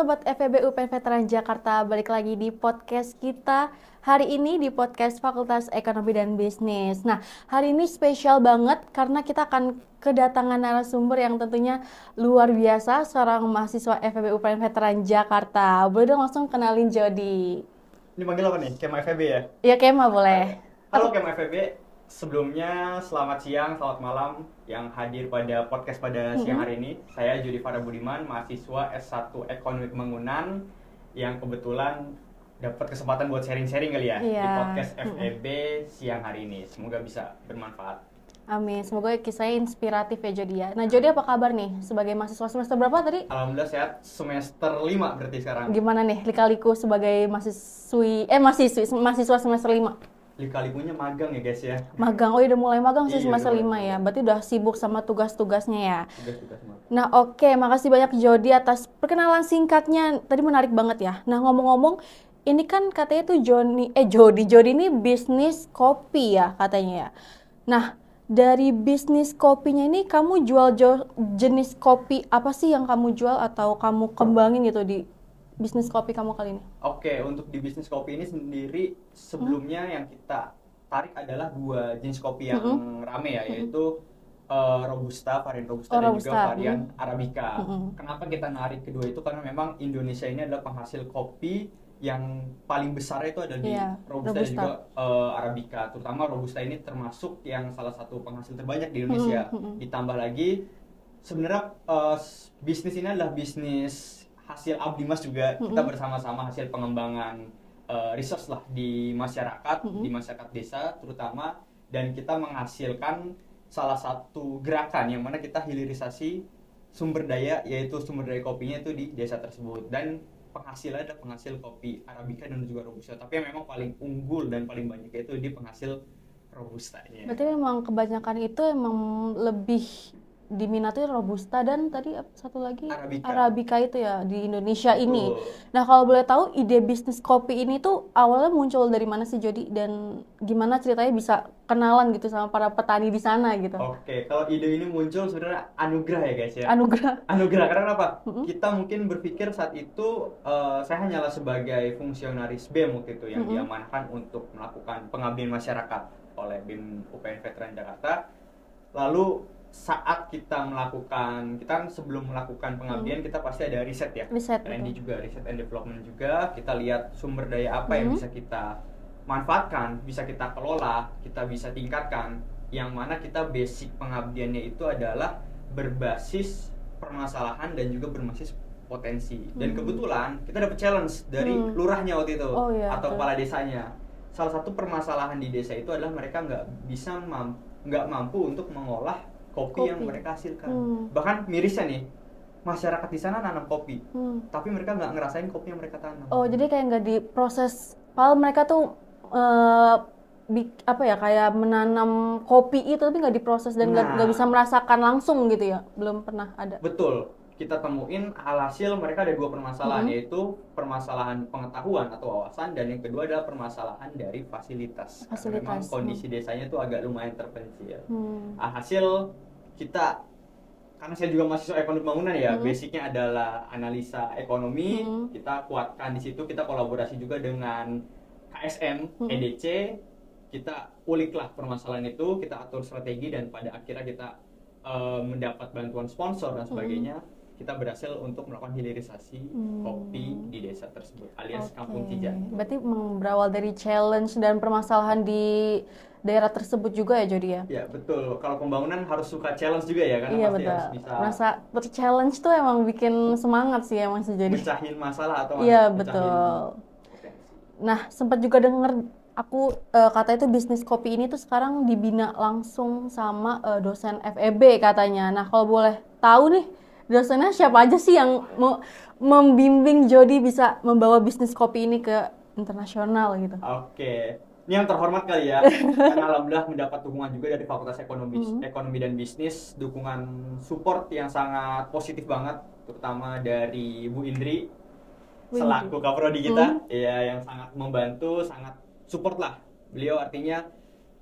Sobat FEB UPN Veteran Jakarta, balik lagi di podcast kita hari ini di podcast Fakultas Ekonomi dan Bisnis. Nah, hari ini spesial banget karena kita akan kedatangan narasumber yang tentunya luar biasa, seorang mahasiswa FEB UPN Veteran Jakarta. Boleh dong langsung kenalin Jody. Ini panggil apa nih? Kema FEB ya? Iya, Kema boleh. Halo Kema FEB, sebelumnya selamat siang, selamat malam yang hadir pada podcast pada siang hari ini. Saya Jody Farah Budiman, mahasiswa S1 Ekonomi Pembangunan yang kebetulan dapat kesempatan buat sharing-sharing kali ya di podcast FEB siang hari ini. Semoga bisa bermanfaat. Amin, semoga kisahnya inspiratif ya Jody ya. Nah Jody apa kabar nih sebagai mahasiswa semester berapa tadi? Alhamdulillah sehat, semester 5 berarti sekarang. Gimana nih lika-liku sebagai mahasiswa semester 5? Lika-likunya magang ya guys ya. Magang, oh udah mulai magang sih Iya, semester udah 5 mulai. ya. Berarti udah sibuk sama tugas-tugasnya ya. Tugas-tugas magang. Nah oke, makasih banyak Jody atas perkenalan singkatnya. Tadi menarik banget ya. Nah ngomong-ngomong, ini kan katanya tuh Jody ini bisnis kopi ya katanya ya. Nah dari bisnis kopinya ini kamu jual jenis kopi apa sih yang kamu jual atau kamu kembangin gitu di bisnis kopi kamu kali ini? Oke, untuk di bisnis kopi ini sendiri sebelumnya yang kita tarik adalah dua jenis kopi yang rame ya, yaitu Robusta, varian Robusta dan Robusta. juga varian Arabica. Kenapa kita narik kedua itu? Karena memang Indonesia ini adalah penghasil kopi yang paling besar itu ada di Robusta dan juga Arabica. Terutama Robusta ini termasuk yang salah satu penghasil terbanyak di Indonesia. Ditambah lagi sebenarnya bisnis ini adalah bisnis hasil abdi mas juga. Kita bersama-sama hasil pengembangan research lah di masyarakat desa terutama, dan kita menghasilkan salah satu gerakan yang mana kita hilirisasi sumber daya, yaitu sumber daya kopinya itu di desa tersebut, dan penghasilnya ada penghasil kopi Arabica dan juga Robusta, tapi yang memang paling unggul dan paling banyak itu di penghasil Robustanya. Berarti memang kebanyakan itu emang lebih diminati Robusta dan tadi satu lagi Arabica itu ya di Indonesia. Betul. Ini. Nah kalau boleh tahu ide bisnis kopi ini tuh awalnya muncul dari mana sih Jody, dan gimana ceritanya bisa kenalan gitu sama para petani di sana gitu? Oke, kalau ide ini muncul sebenarnya anugerah ya guys ya. Anugerah Karena kenapa? Kita mungkin berpikir saat itu saya hanyalah sebagai fungsionaris BEM waktu itu yang diamanahkan untuk melakukan pengabdian masyarakat oleh BEM UPN Veteran Jakarta. Lalu saat kita kan sebelum melakukan pengabdian kita pasti ada riset ya, R&D juga, riset and development juga. Kita lihat sumber daya apa yang bisa kita manfaatkan, bisa kita kelola, kita bisa tingkatkan, yang mana kita basic pengabdiannya itu adalah berbasis permasalahan dan juga berbasis potensi. Dan kebetulan kita dapat challenge dari lurahnya waktu itu atau kepala desanya. Salah satu permasalahan di desa itu adalah mereka nggak mampu untuk mengolah kopi yang mereka hasilkan. Bahkan mirisnya nih, masyarakat di sana nanam kopi, tapi mereka nggak ngerasain kopi yang mereka tanam. Oh, jadi kayak nggak diproses. Padahal mereka tuh kayak menanam kopi itu tapi nggak diproses dan nggak bisa merasakan langsung gitu ya. Belum pernah ada. Betul. Kita temuin alhasil mereka ada dua permasalahan, yaitu permasalahan pengetahuan atau wawasan, dan yang kedua adalah permasalahan dari fasilitas. Karena memang kondisi desanya itu agak lumayan terpencil. Alhasil kita, karena saya juga mahasiswa ekonomi pembangunan ya, basicnya adalah analisa ekonomi. Kita kuatkan di situ, kita kolaborasi juga dengan KSM, EDC. Kita uliklah permasalahan itu, kita atur strategi, dan pada akhirnya kita mendapat bantuan sponsor dan sebagainya. Kita berhasil untuk melakukan hilirisasi kopi di desa tersebut, alias Kampung Cijantung. Berarti berawal dari challenge dan permasalahan di daerah tersebut juga ya Jody ya? Ya betul, kalau pembangunan harus suka challenge juga ya, karena pasti harus bisa merasa challenge tuh emang bikin semangat sih emang sih Jody. Mecahin masalah atau iya betul. Nah sempat juga denger aku kata itu bisnis kopi ini tuh sekarang dibina langsung sama dosen FEB katanya. Nah kalau boleh tahu nih, dosennya siapa aja sih yang membimbing Jody bisa membawa bisnis kopi ini ke internasional gitu? Oke, ini yang terhormat kali ya, karena alhamdulillah mendapat dukungan juga dari Fakultas Ekonomi dan Bisnis, dukungan support yang sangat positif banget, terutama dari Bu Indri selaku Kaprodi kita, ya, yang sangat membantu, sangat support lah. Beliau artinya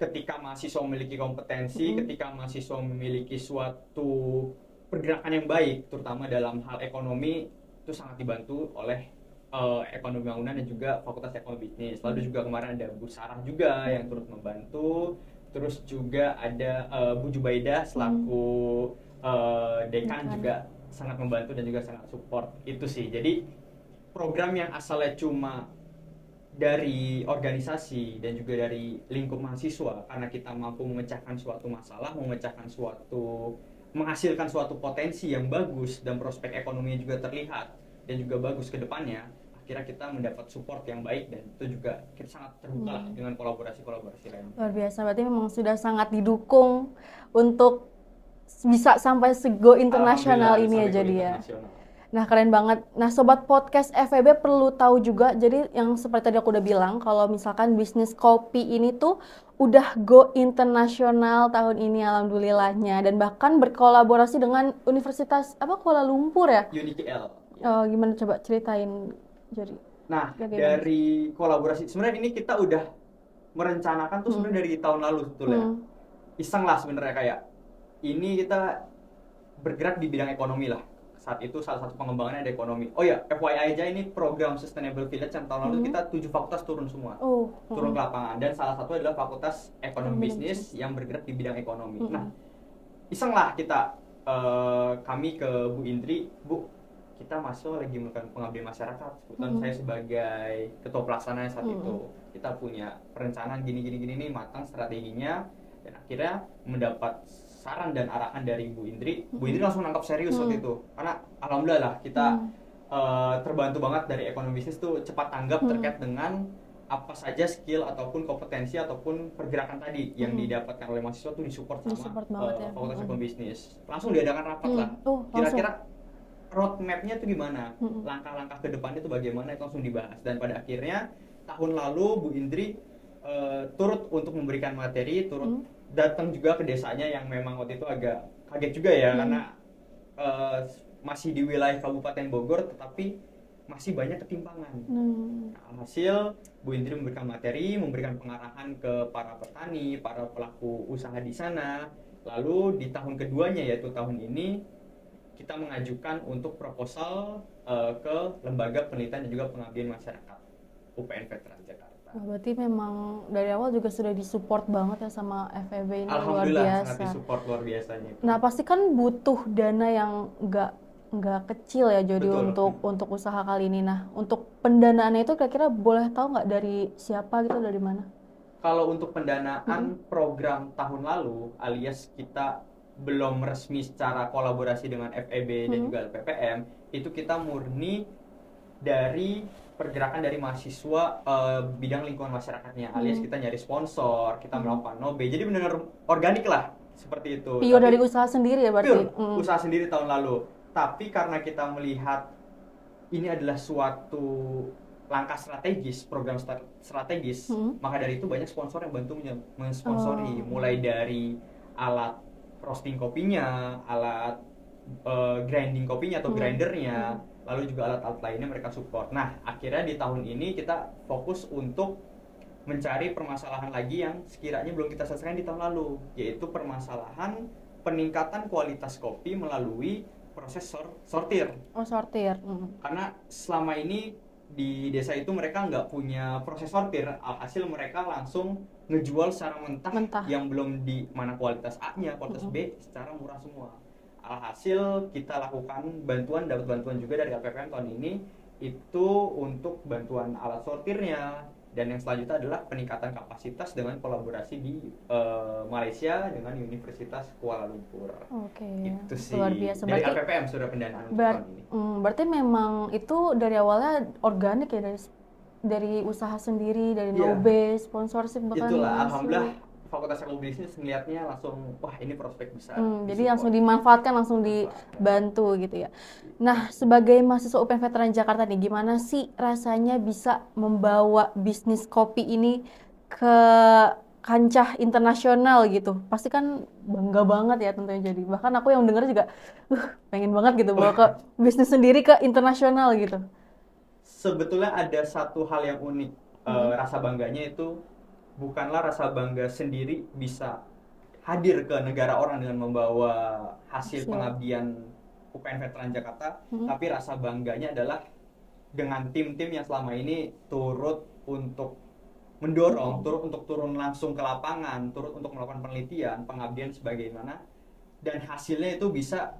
ketika mahasiswa memiliki kompetensi, ketika mahasiswa memiliki suatu pergerakan yang baik, terutama dalam hal ekonomi, itu sangat dibantu oleh ekonomi bangunan dan juga fakultas ekonomi bisnis. Lalu juga kemarin ada Bu Sarah juga yang turut membantu. Terus juga ada Bu Jubaidah selaku dekan juga sangat membantu dan juga sangat support itu sih. Jadi program yang asalnya cuma dari organisasi dan juga dari lingkup mahasiswa, karena kita mampu memecahkan suatu masalah, menghasilkan suatu potensi yang bagus dan prospek ekonominya juga terlihat dan juga bagus ke depannya, akhirnya kita mendapat support yang baik dan itu juga kita sangat terbuka lah dengan kolaborasi lain. Luar biasa, berarti memang sudah sangat didukung untuk bisa sampai sego internasional ini ya jadi ya. Nah keren banget. Nah sobat podcast FEB perlu tahu juga, jadi yang seperti tadi aku udah bilang, kalau misalkan bisnis kopi ini tuh udah go internasional tahun ini alhamdulillahnya, dan bahkan berkolaborasi dengan Universitas Kuala Lumpur ya? UNIKL. Oh, gimana coba ceritain jadi. Nah dari kolaborasi sebenarnya ini kita udah merencanakan tuh sebenarnya dari tahun lalu sebetulnya. Iseng lah sebenarnya, kayak ini kita bergerak di bidang ekonomi lah. Saat itu salah satu pengembangannya ada ekonomi. Oh ya, FYI aja, ini program Sustainable Village yang tahun lalu kita 7 fakultas turun semua. Turun ke lapangan. Dan salah satu adalah fakultas ekonomi bisnis yang bergerak di bidang ekonomi. Nah, iseng lah kita, kami ke Bu Indri, Bu, kita masuk lagi melakukan pengabdian masyarakat. Kebetulan saya sebagai ketua pelaksana saat itu. Kita punya perencanaan gini nih, matang strateginya. Dan akhirnya mendapat saran dan arahan dari Bu Indri. Bu Indri langsung nangkap serius waktu itu, karena alhamdulillah lah kita terbantu banget dari ekonomi bisnis tuh cepat tanggap terkait dengan apa saja skill ataupun kompetensi ataupun pergerakan tadi yang didapatkan oleh mahasiswa tuh disupport sama fakultas ekonomi bisnis. Langsung diadakan rapat lah. Kira-kira roadmap-nya tuh gimana, langkah-langkah ke depannya tuh bagaimana, itu langsung dibahas. Dan pada akhirnya tahun lalu Bu Indri turut untuk memberikan materi, turut datang juga ke desanya yang memang waktu itu agak kaget juga ya, karena masih di wilayah Kabupaten Bogor tetapi masih banyak ketimpangan. Hasil Bu Indri memberikan materi, memberikan pengarahan ke para petani, para pelaku usaha di sana. Lalu di tahun keduanya, yaitu tahun ini, kita mengajukan untuk proposal ke Lembaga Penelitian dan juga Pengabdian Masyarakat UPN Veteran Jakarta. Berarti memang dari awal juga sudah disupport banget ya sama FEB ini, luar biasa. Alhamdulillah sangat disupport luar biasanya. Nah pasti kan butuh dana yang nggak kecil ya jadi untuk usaha kali ini. Nah untuk pendanaannya itu kira-kira boleh tahu nggak dari siapa gitu, dari mana? Kalau untuk pendanaan program tahun lalu, alias kita belum resmi secara kolaborasi dengan FEB dan juga LPPM, itu kita murni dari pergerakan dari mahasiswa bidang lingkungan masyarakatnya, alias kita nyari sponsor, kita melakukan nobe, jadi benar-benar organik lah seperti itu. Pure dari usaha sendiri ya berarti? Usaha sendiri tahun lalu. Tapi karena kita melihat ini adalah suatu langkah strategis, program strategis, maka dari itu banyak sponsor yang bantu mensponsori, mulai dari alat roasting kopinya, alat grinding kopinya atau grindernya, lalu juga alat-alat lainnya mereka support. Nah, akhirnya di tahun ini kita fokus untuk mencari permasalahan lagi yang sekiranya belum kita selesaikan di tahun lalu, yaitu permasalahan peningkatan kualitas kopi melalui proses sortir. Sortir. Karena selama ini di desa itu mereka nggak punya proses sortir, alhasil mereka langsung ngejual secara mentah. Yang belum di mana kualitas A-nya, kualitas B secara murah semua. Alhasil kita lakukan dapat bantuan juga dari LPPM tahun ini, itu untuk bantuan alat sortirnya, dan yang selanjutnya adalah peningkatan kapasitas dengan kolaborasi di Malaysia dengan Universitas Kuala Lumpur. Itu sih. Luar biasa. Dari LPPM sudah pendanaan untuk tahun ini. Berarti memang itu dari awalnya organik ya, dari usaha sendiri, dari nobe, sponsorship bahkan. Itulah, alhamdulillah Fakultas Ekonomi Bisnis melihatnya langsung, wah ini prospek besar. Jadi langsung dimanfaatkan, langsung dibantu gitu ya. Nah, sebagai mahasiswa UPN Veteran Jakarta nih, gimana sih rasanya bisa membawa bisnis kopi ini ke kancah internasional gitu? Pasti kan bangga banget ya tentunya jadi. Bahkan aku yang denger juga, pengen banget gitu bawa ke bisnis sendiri ke internasional gitu. Sebetulnya ada satu hal yang unik, rasa bangganya itu bukanlah rasa bangga sendiri bisa hadir ke negara orang dengan membawa hasil pengabdian UPN Veteran Jakarta, tapi rasa bangganya adalah dengan tim-tim yang selama ini turut untuk mendorong, turut untuk turun langsung ke lapangan, turut untuk melakukan penelitian, pengabdian sebagaimana, dan hasilnya itu bisa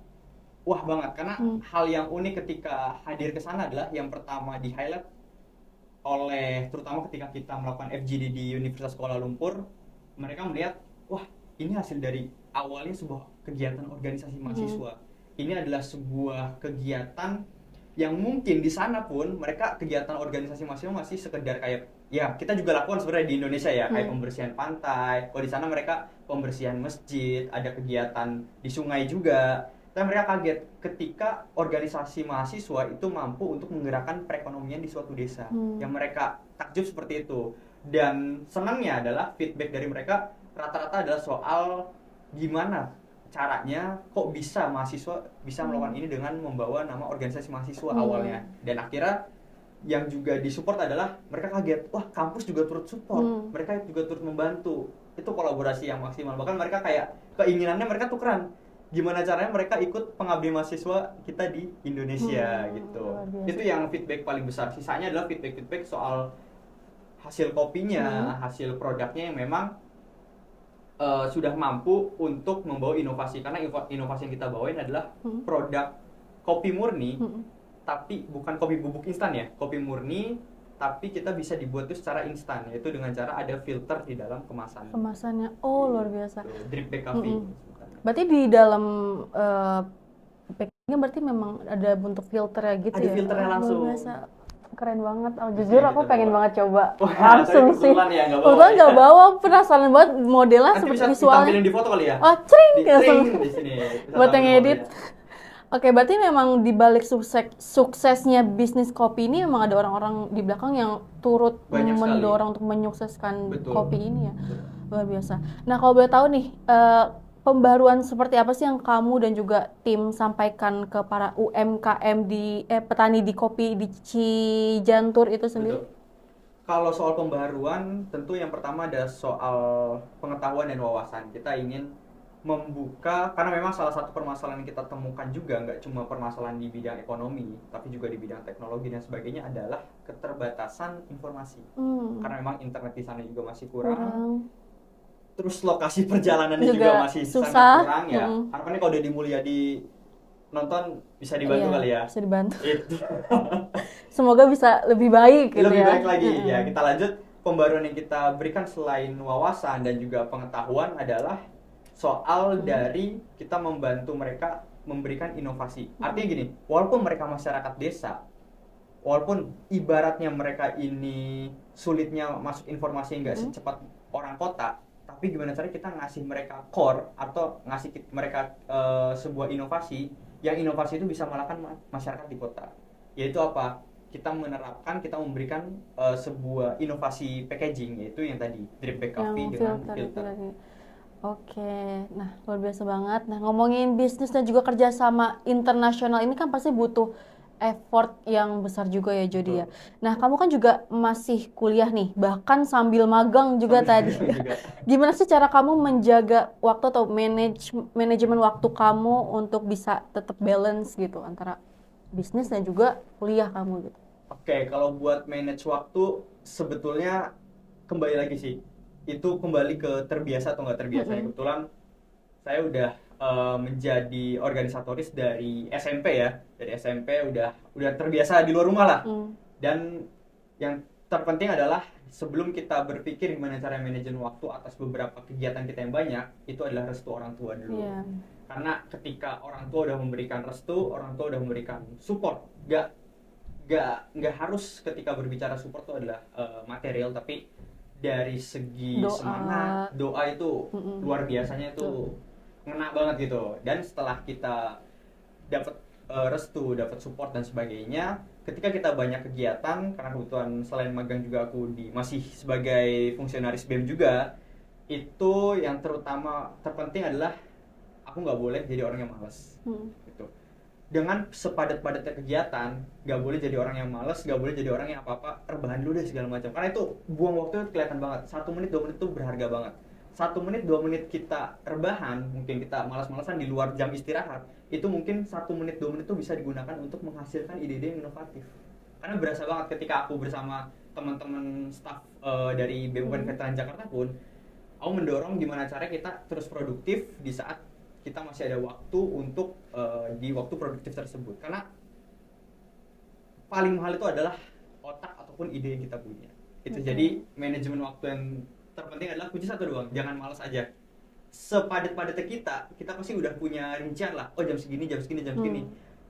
wah banget. Karena hal yang unik ketika hadir ke sana adalah yang pertama di highlight oleh, terutama ketika kita melakukan FGD di Universitas Kuala Lumpur, mereka melihat wah ini hasil dari awalnya sebuah kegiatan organisasi mahasiswa. Ini adalah sebuah kegiatan yang mungkin di sana pun mereka kegiatan organisasi mahasiswa masih sekedar kayak ya kita juga lakukan sebenarnya di Indonesia ya, kayak pembersihan pantai. Kalau di sana mereka pembersihan masjid, ada kegiatan di sungai juga. Tapi mereka kaget ketika organisasi mahasiswa itu mampu untuk menggerakkan perekonomian di suatu desa. Yang mereka takjub seperti itu. Dan senangnya adalah feedback dari mereka rata-rata adalah soal gimana caranya kok bisa mahasiswa bisa melakukan ini dengan membawa nama organisasi mahasiswa awalnya. Dan akhirnya yang juga disupport adalah mereka kaget, wah kampus juga turut support, mereka juga turut membantu. Itu kolaborasi yang maksimal. Bahkan mereka kayak keinginannya mereka tukeran, gimana caranya mereka ikut pengabdian mahasiswa kita di Indonesia gitu. Itu yang feedback paling besar. Sisanya adalah feedback soal hasil kopinya, hasil produknya yang memang sudah mampu untuk membawa inovasi. Karena inovasi yang kita bawain adalah produk kopi murni, tapi bukan kopi bubuk instan ya, kopi murni tapi kita bisa dibuat itu secara instan, yaitu dengan cara ada filter di dalam kemasannya. Oh luar biasa. Drip bag coffee. Berarti di dalam packagingnya berarti memang ada bentuk filternya gitu ada ya? Ada filternya langsung. Luar biasa. Keren banget. Jujur aku pengen banget coba. Wah, langsung sih. Ya, kebetulan nggak bawa, penasaran banget modelnya nanti seperti bisa visualnya. Ditampilin di foto kali ya? Oh, cring di sini. Buat yang edit. Oke, berarti memang di balik suksesnya bisnis kopi ini memang ada orang-orang di belakang yang turut mendorong untuk menyukseskan kopi ini ya. Luar biasa. Nah, kalau boleh tahu nih, pembaruan seperti apa sih yang kamu dan juga tim sampaikan ke para UMKM di petani di kopi di Cijantur itu sendiri? Betul. Kalau soal pembaruan, tentu yang pertama ada soal pengetahuan dan wawasan. Kita ingin membuka, karena memang salah satu permasalahan yang kita temukan juga nggak cuma permasalahan di bidang ekonomi, tapi juga di bidang teknologi dan sebagainya adalah keterbatasan informasi. Karena memang internet di sana juga masih kurang. Terus lokasi perjalanannya juga masih susah. Sangat kurang ya. Harapannya kalau Deddy Mulyadi nonton bisa dibantu kali ya. Bisa dibantu. Itu. Semoga bisa lebih baik gitu lebih ya. baik lagi ya. Kita lanjut, pembaruan yang kita berikan selain wawasan dan juga pengetahuan adalah soal dari kita membantu mereka memberikan inovasi. Artinya gini, walaupun mereka masyarakat desa, walaupun ibaratnya mereka ini sulitnya masuk informasi nggak secepat orang kota, tapi gimana caranya kita ngasih mereka core atau ngasih mereka sebuah inovasi, yang inovasi itu bisa malahkan masyarakat di kota. Yaitu apa? Kita menerapkan, kita memberikan sebuah inovasi packaging, yaitu yang tadi drip bag coffee dengan filter. Oke, nah luar biasa banget. Nah, ngomongin bisnis dan juga kerjasama internasional ini kan pasti butuh effort yang besar juga ya Jody ya. Nah, kamu kan juga masih kuliah nih, bahkan sambil magang juga tadi. Gimana sih cara kamu menjaga waktu atau manajemen waktu kamu untuk bisa tetap balance gitu antara bisnis dan juga kuliah kamu gitu? Oke, kalau buat manage waktu sebetulnya kembali lagi sih, itu kembali ke terbiasa atau nggak terbiasa. Kebetulan saya udah menjadi organisatoris dari SMP ya. Dari SMP udah terbiasa di luar rumah lah. Dan yang terpenting adalah sebelum kita berpikir gimana cara manajemen waktu atas beberapa kegiatan kita yang banyak, itu adalah restu orang tua dulu. Karena ketika orang tua udah memberikan restu, orang tua udah memberikan support. Nggak harus ketika berbicara support itu adalah material, tapi dari segi semangat, doa itu luar biasanya itu ngena banget gitu. Dan setelah kita dapat restu, dapat support dan sebagainya, ketika kita banyak kegiatan, karena kebetulan selain magang juga aku masih sebagai fungsionaris BEM juga, itu yang terpenting adalah aku nggak boleh jadi orang yang malas gitu. Dengan sepadat-padatnya kegiatan, nggak boleh jadi orang yang malas, nggak boleh jadi orang yang apa-apa rebahan dulu deh segala macam, karena itu buang waktu kelihatan banget. 1 menit 2 menit itu berharga banget. 1 menit 2 menit kita rebahan, mungkin kita malas-malasan di luar jam istirahat, itu mungkin 1 menit 2 menit itu bisa digunakan untuk menghasilkan ide-ide yang inovatif. Karena berasa banget ketika aku bersama teman-teman staff dari BUPN Veteran Jakarta pun, aku mendorong gimana cara kita terus produktif di saat kita masih ada waktu untuk di waktu produktif tersebut. Karena paling mahal itu adalah otak ataupun ide yang kita punya. Itu jadi manajemen waktu yang terpenting adalah kunci satu doang, jangan malas aja. Sepadat-padatnya kita pasti udah punya rincian lah. Oh jam segini.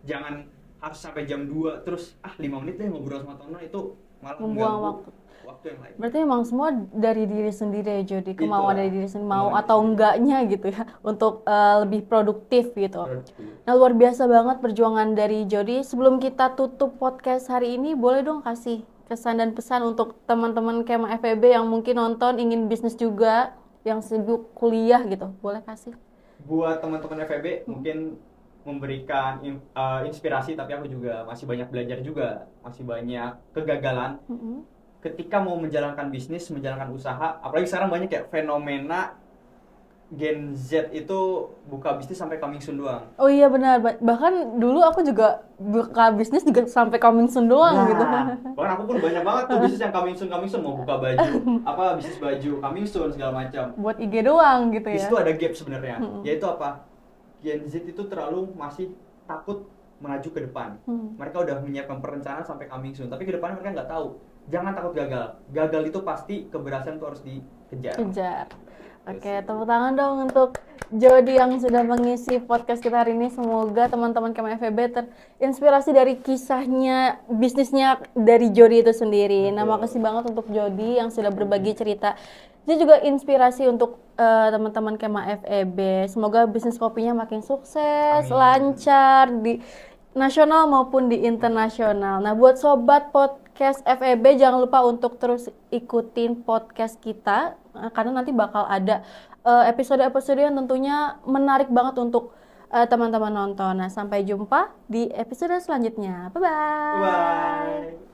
Jangan harus sampai jam 2 terus 5 menit deh ngobrol sama teman, itu malah membuang waktu yang lain. Berarti memang semua dari diri sendiri ya Jody, kemauan dari diri sendiri, mau atau enggaknya gitu ya, untuk lebih produktif gitu. Nah luar biasa banget perjuangan dari Jody. Sebelum kita tutup podcast hari ini, boleh dong kasih kesan dan pesan untuk teman-teman Kema FEB yang mungkin nonton, ingin bisnis juga, yang sibuk kuliah gitu, boleh kasih? Buat teman-teman FEB mungkin memberikan inspirasi, tapi aku juga masih banyak belajar juga, masih banyak kegagalan. Ketika mau menjalankan bisnis, menjalankan usaha, apalagi sekarang banyak kayak fenomena Gen Z itu buka bisnis sampai coming soon doang. Oh iya benar, bahkan dulu aku juga buka bisnis juga sampai coming soon doang gitu. Bahkan aku pun banyak banget tuh bisnis yang coming soon, mau buka baju, bisnis baju coming soon segala macam. Buat IG doang gitu ya. Di situ ada gap sebenarnya, yaitu apa? Gen Z itu terlalu masih takut melaju ke depan. Mereka udah menyiapkan perencanaan sampai coming soon, tapi ke depan mereka nggak tahu. Jangan takut gagal. Gagal itu pasti keberhasilan itu harus dikejar. Oke, tepuk tangan dong untuk Jody yang sudah mengisi podcast kita hari ini. Semoga teman-teman Kema FEB terinspirasi dari kisahnya, bisnisnya dari Jody itu sendiri. Nah, makasih banget untuk Jody yang sudah berbagi cerita. Dia juga inspirasi untuk teman-teman Kema FEB. Semoga bisnis kopinya makin sukses, lancar di nasional maupun di internasional. Nah, buat sobat podcast FEB jangan lupa untuk terus ikutin podcast kita karena nanti bakal ada episode-episode yang tentunya menarik banget untuk teman-teman nonton. Nah, sampai jumpa di episode selanjutnya. Bye-bye. Bye.